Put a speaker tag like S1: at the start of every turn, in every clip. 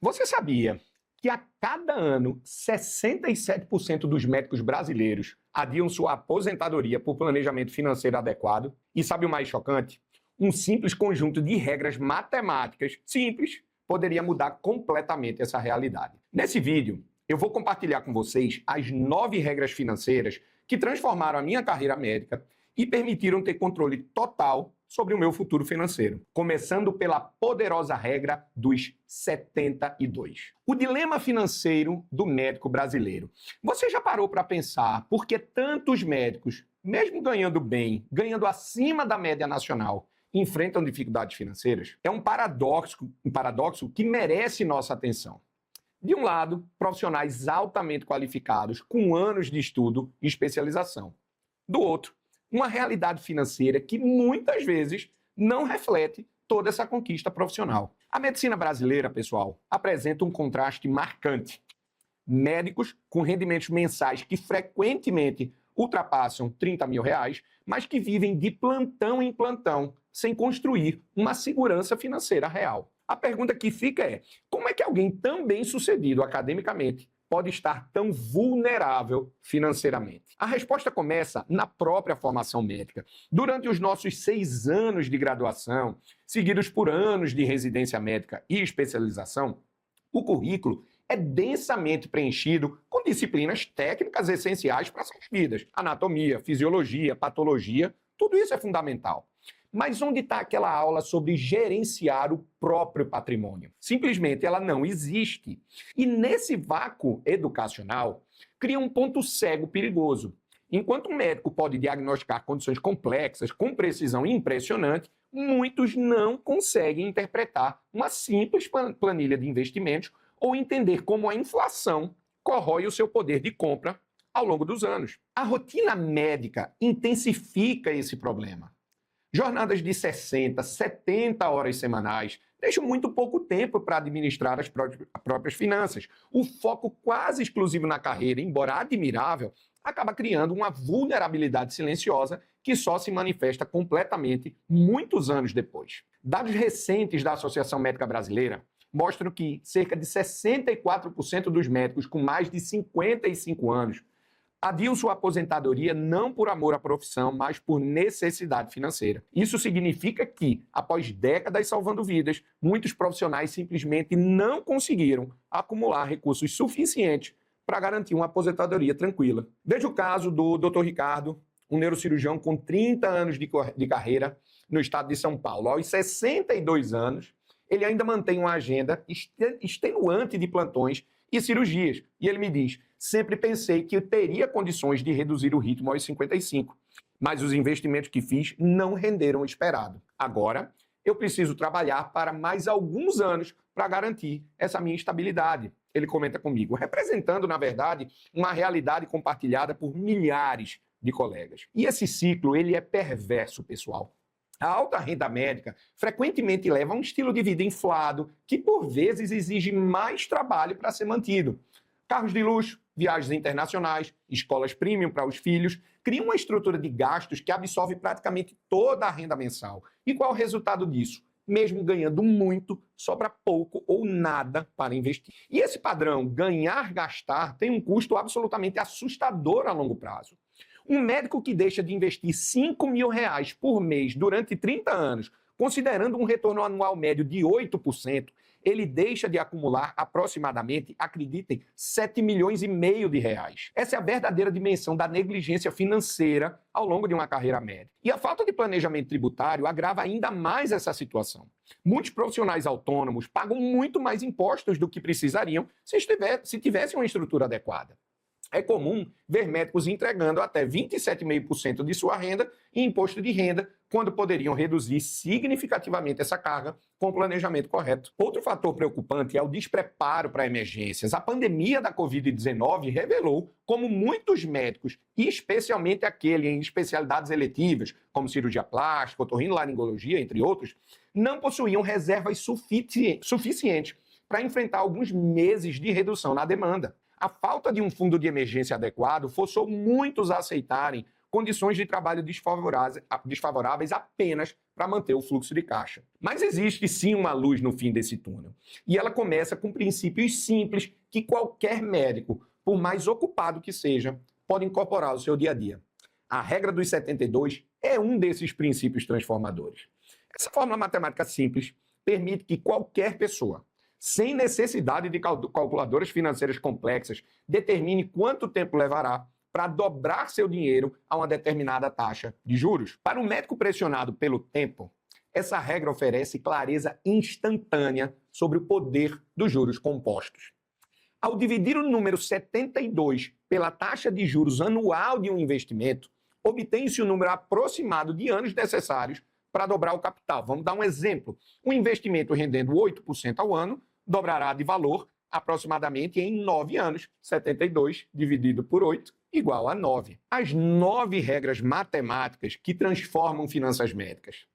S1: Você sabia que a cada ano 67% dos médicos brasileiros adiam sua aposentadoria por planejamento financeiro adequado? E sabe o mais chocante? Um simples conjunto de regras matemáticas simples poderia mudar completamente essa realidade. Nesse vídeo, eu vou compartilhar com vocês as 9 regras financeiras que transformaram a minha carreira médica e permitiram ter controle total sobre o meu futuro financeiro. Começando pela poderosa regra dos 72. O dilema financeiro do médico brasileiro. Você já parou para pensar por que tantos médicos, mesmo ganhando bem, ganhando acima da média nacional, enfrentam dificuldades financeiras? É um paradoxo que merece nossa atenção. De um lado, profissionais altamente qualificados, com anos de estudo e especialização. Do outro, uma realidade financeira que muitas vezes não reflete toda essa conquista profissional. A medicina brasileira, pessoal, apresenta um contraste marcante. Médicos com rendimentos mensais que frequentemente ultrapassam R$30 mil, mas que vivem de plantão em plantão, sem construir uma segurança financeira real. A pergunta que fica é: como é que alguém tão bem-sucedido academicamente pode estar tão vulnerável financeiramente? A resposta começa na própria formação médica. Durante os nossos 6 anos de graduação, seguidos por anos de residência médica e especialização, o currículo é densamente preenchido com disciplinas técnicas essenciais para suas vidas. Anatomia, fisiologia, patologia, tudo isso é fundamental. Mas onde está aquela aula sobre gerenciar o próprio patrimônio? Simplesmente ela não existe. E nesse vácuo educacional, cria um ponto cego perigoso. Enquanto um médico pode diagnosticar condições complexas com precisão impressionante, muitos não conseguem interpretar uma simples planilha de investimentos ou entender como a inflação corrói o seu poder de compra ao longo dos anos. A rotina médica intensifica esse problema. Jornadas de 60, 70 horas semanais deixam muito pouco tempo para administrar as próprias finanças. O foco quase exclusivo na carreira, embora admirável, acaba criando uma vulnerabilidade silenciosa que só se manifesta completamente muitos anos depois. Dados recentes da Associação Médica Brasileira mostram que cerca de 64% dos médicos com mais de 55 anos adiam sua aposentadoria não por amor à profissão, mas por necessidade financeira. Isso significa que, após décadas salvando vidas, muitos profissionais simplesmente não conseguiram acumular recursos suficientes para garantir uma aposentadoria tranquila. Veja o caso do Dr. Ricardo, um neurocirurgião com 30 anos de carreira no estado de São Paulo. Aos 62 anos, ele ainda mantém uma agenda extenuante de plantões e cirurgias. E ele me diz: sempre pensei que eu teria condições de reduzir o ritmo aos 55, mas os investimentos que fiz não renderam o esperado. Agora, eu preciso trabalhar para mais alguns anos para garantir essa minha estabilidade. Ele comenta comigo, representando, na verdade, uma realidade compartilhada por milhares de colegas. E esse ciclo, ele é perverso, pessoal. A alta renda médica frequentemente leva a um estilo de vida inflado, que por vezes exige mais trabalho para ser mantido. Carros de luxo, viagens internacionais, escolas premium para os filhos, criam uma estrutura de gastos que absorve praticamente toda a renda mensal. E qual é o resultado disso? Mesmo ganhando muito, sobra pouco ou nada para investir. E esse padrão ganhar-gastar tem um custo absolutamente assustador a longo prazo. Um médico que deixa de investir R$5 mil por mês durante 30 anos, considerando um retorno anual médio de 8%, ele deixa de acumular aproximadamente, acreditem, R$7,5 milhões. Essa é a verdadeira dimensão da negligência financeira ao longo de uma carreira médica. E a falta de planejamento tributário agrava ainda mais essa situação. Muitos profissionais autônomos pagam muito mais impostos do que precisariam se tivessem uma estrutura adequada. É comum ver médicos entregando até 27,5% de sua renda em imposto de renda, quando poderiam reduzir significativamente essa carga com o planejamento correto. Outro fator preocupante é o despreparo para emergências. A pandemia da Covid-19 revelou como muitos médicos, e especialmente aquele em especialidades eletivas, como cirurgia plástica, otorrinolaringologia, entre outros, não possuíam reservas suficientes para enfrentar alguns meses de redução na demanda. A falta de um fundo de emergência adequado forçou muitos a aceitarem condições de trabalho desfavoráveis apenas para manter o fluxo de caixa. Mas existe sim uma luz no fim desse túnel. E ela começa com princípios simples que qualquer médico, por mais ocupado que seja, pode incorporar ao seu dia a dia. A regra dos 72 é um desses princípios transformadores. Essa fórmula matemática simples permite que qualquer pessoa, sem necessidade de calculadoras financeiras complexas, determine quanto tempo levará para dobrar seu dinheiro a uma determinada taxa de juros. Para um médico pressionado pelo tempo, essa regra oferece clareza instantânea sobre o poder dos juros compostos. Ao dividir o número 72 pela taxa de juros anual de um investimento, obtém-se o número aproximado de anos necessários para dobrar o capital. Vamos dar um exemplo. Um investimento rendendo 8% ao ano dobrará de valor aproximadamente em 9 anos. 72 dividido por 8 igual a 9. As 9 regras matemáticas que transformam finanças médicas.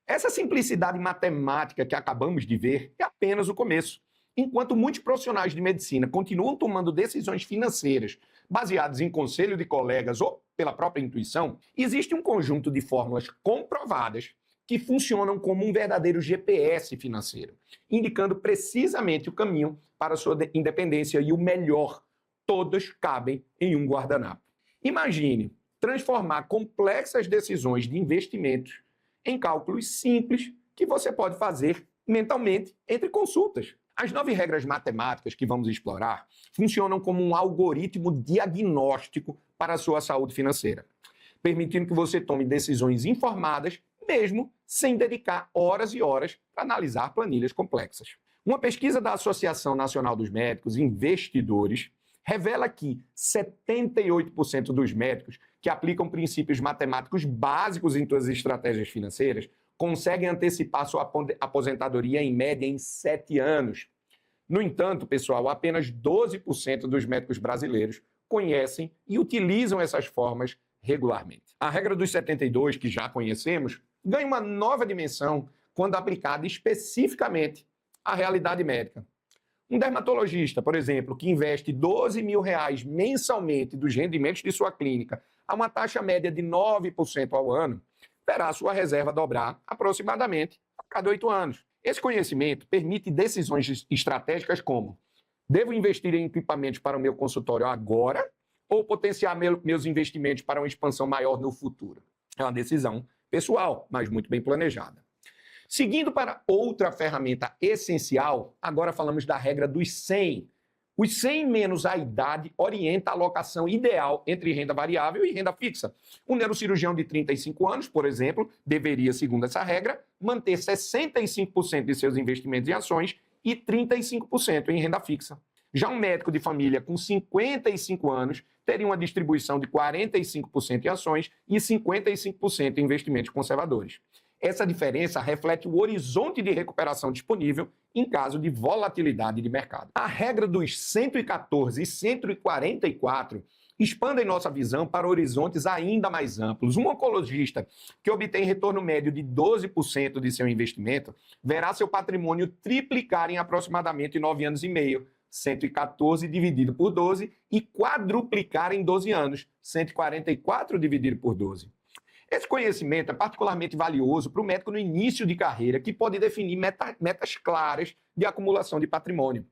S1: Essa simplicidade matemática que acabamos de ver é apenas o começo. Enquanto muitos profissionais de medicina continuam tomando decisões financeiras baseadas em conselho de colegas ou pela própria intuição, existe um conjunto de fórmulas comprovadas que funcionam como um verdadeiro GPS financeiro, indicando precisamente o caminho para a sua independência e o melhor, todas cabem em um guardanapo. Imagine transformar complexas decisões de investimentos em cálculos simples que você pode fazer mentalmente entre consultas. As 9 regras matemáticas que vamos explorar funcionam como um algoritmo diagnóstico para a sua saúde financeira, permitindo que você tome decisões informadas, mesmo sem dedicar horas e horas para analisar planilhas complexas. Uma pesquisa da Associação Nacional dos Médicos Investidores revela que 78% dos médicos que aplicam princípios matemáticos básicos em suas estratégias financeiras conseguem antecipar sua aposentadoria em média em 7 anos. No entanto, pessoal, apenas 12% dos médicos brasileiros conhecem e utilizam essas formas regularmente. A regra dos 72, que já conhecemos, ganha uma nova dimensão quando aplicada especificamente à realidade médica. Um dermatologista, por exemplo, que investe R$12 mil mensalmente dos rendimentos de sua clínica a uma taxa média de 9% ao ano, verá sua reserva dobrar aproximadamente a cada 8 anos. Esse conhecimento permite decisões estratégicas como: devo investir em equipamentos para o meu consultório agora ou potenciar meus investimentos para uma expansão maior no futuro? É uma decisão pessoal, mas muito bem planejada. Seguindo para outra ferramenta essencial, agora falamos da regra dos 100. Os 100 menos a idade orienta a alocação ideal entre renda variável e renda fixa. Um neurocirurgião de 35 anos, por exemplo, deveria, segundo essa regra, manter 65% de seus investimentos em ações e 35% em renda fixa. Já um médico de família com 55 anos teria uma distribuição de 45% em ações e 55% em investimentos conservadores. Essa diferença reflete o horizonte de recuperação disponível em caso de volatilidade de mercado. A regra dos 114 e 144 expandem nossa visão para horizontes ainda mais amplos. Um oncologista que obtém retorno médio de 12% de seu investimento verá seu patrimônio triplicar em aproximadamente 9 anos e meio, 114 dividido por 12, e quadruplicar em 12 anos, 144 dividido por 12. Esse conhecimento é particularmente valioso para o médico no início de carreira, que pode definir metas claras de acumulação de patrimônio.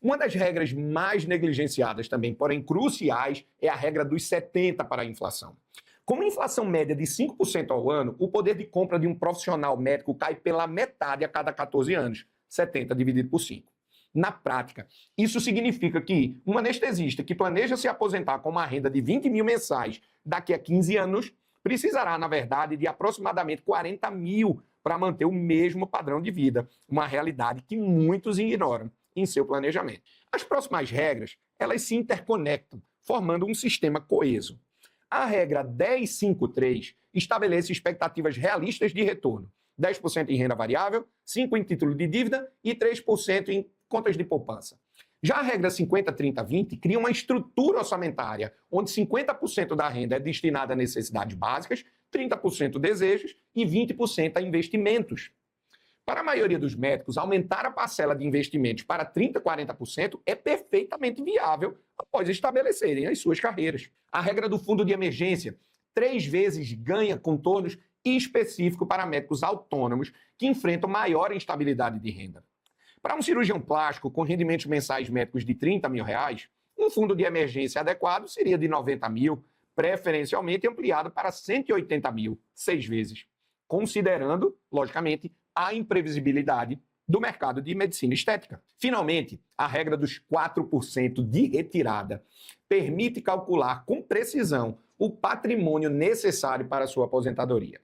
S1: Uma das regras mais negligenciadas também, porém cruciais, é a regra dos 70 para a inflação. Com uma inflação média de 5% ao ano, o poder de compra de um profissional médico cai pela metade a cada 14 anos, 70 dividido por 5. Na prática, isso significa que um anestesista que planeja se aposentar com uma renda de 20 mil mensais daqui a 15 anos precisará, na verdade, de aproximadamente 40 mil para manter o mesmo padrão de vida, uma realidade que muitos ignoram em seu planejamento. As próximas regras, elas se interconectam, formando um sistema coeso. A regra 1053 estabelece expectativas realistas de retorno, 10% em renda variável, 5% em título de dívida e 3% em contas de poupança. Já a regra 50-30-20 cria uma estrutura orçamentária, onde 50% da renda é destinada a necessidades básicas, 30% desejos e 20% a investimentos. Para a maioria dos médicos, aumentar a parcela de investimentos para 30%, 40% é perfeitamente viável após estabelecerem as suas carreiras. A regra do fundo de emergência, 3 vezes ganha contornos específicos para médicos autônomos que enfrentam maior instabilidade de renda. Para um cirurgião plástico com rendimentos mensais médicos de R$30 mil, um fundo de emergência adequado seria de 90 mil, preferencialmente ampliado para 180 mil, 6 vezes, considerando, logicamente, a imprevisibilidade do mercado de medicina estética. Finalmente, a regra dos 4% de retirada permite calcular com precisão o patrimônio necessário para a sua aposentadoria.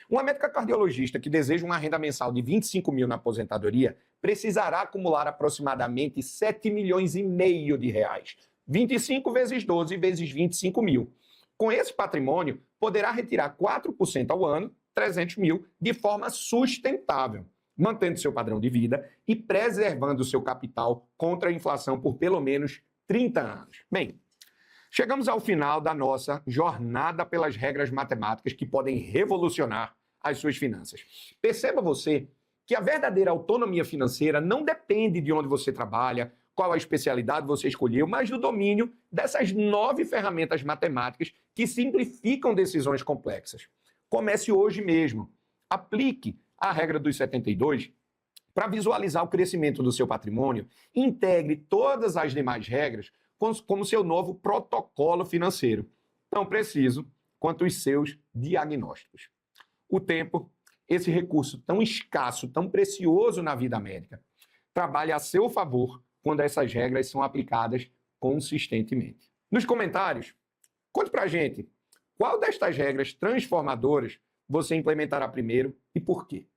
S1: Uma médica cardiologista que deseja uma renda mensal de 25 mil na aposentadoria precisará acumular aproximadamente 7 milhões e meio de reais, 25 vezes 12 vezes 25 mil. Com esse patrimônio, poderá retirar 4% ao ano, 300 mil, de forma sustentável, mantendo seu padrão de vida e preservando seu capital contra a inflação por pelo menos 30 anos. Bem, chegamos ao final da nossa jornada pelas regras matemáticas que podem revolucionar as suas finanças. Perceba você que a verdadeira autonomia financeira não depende de onde você trabalha, qual a especialidade você escolheu, mas do domínio dessas 9 ferramentas matemáticas que simplificam decisões complexas. Comece hoje mesmo. Aplique a regra dos 72 para visualizar o crescimento do seu patrimônio e integre todas as demais regras como seu novo protocolo financeiro, tão preciso quanto os seus diagnósticos. O tempo, esse recurso tão escasso, tão precioso na vida médica, trabalha a seu favor quando essas regras são aplicadas consistentemente. Nos comentários, conte pra gente qual destas regras transformadoras você implementará primeiro e por quê.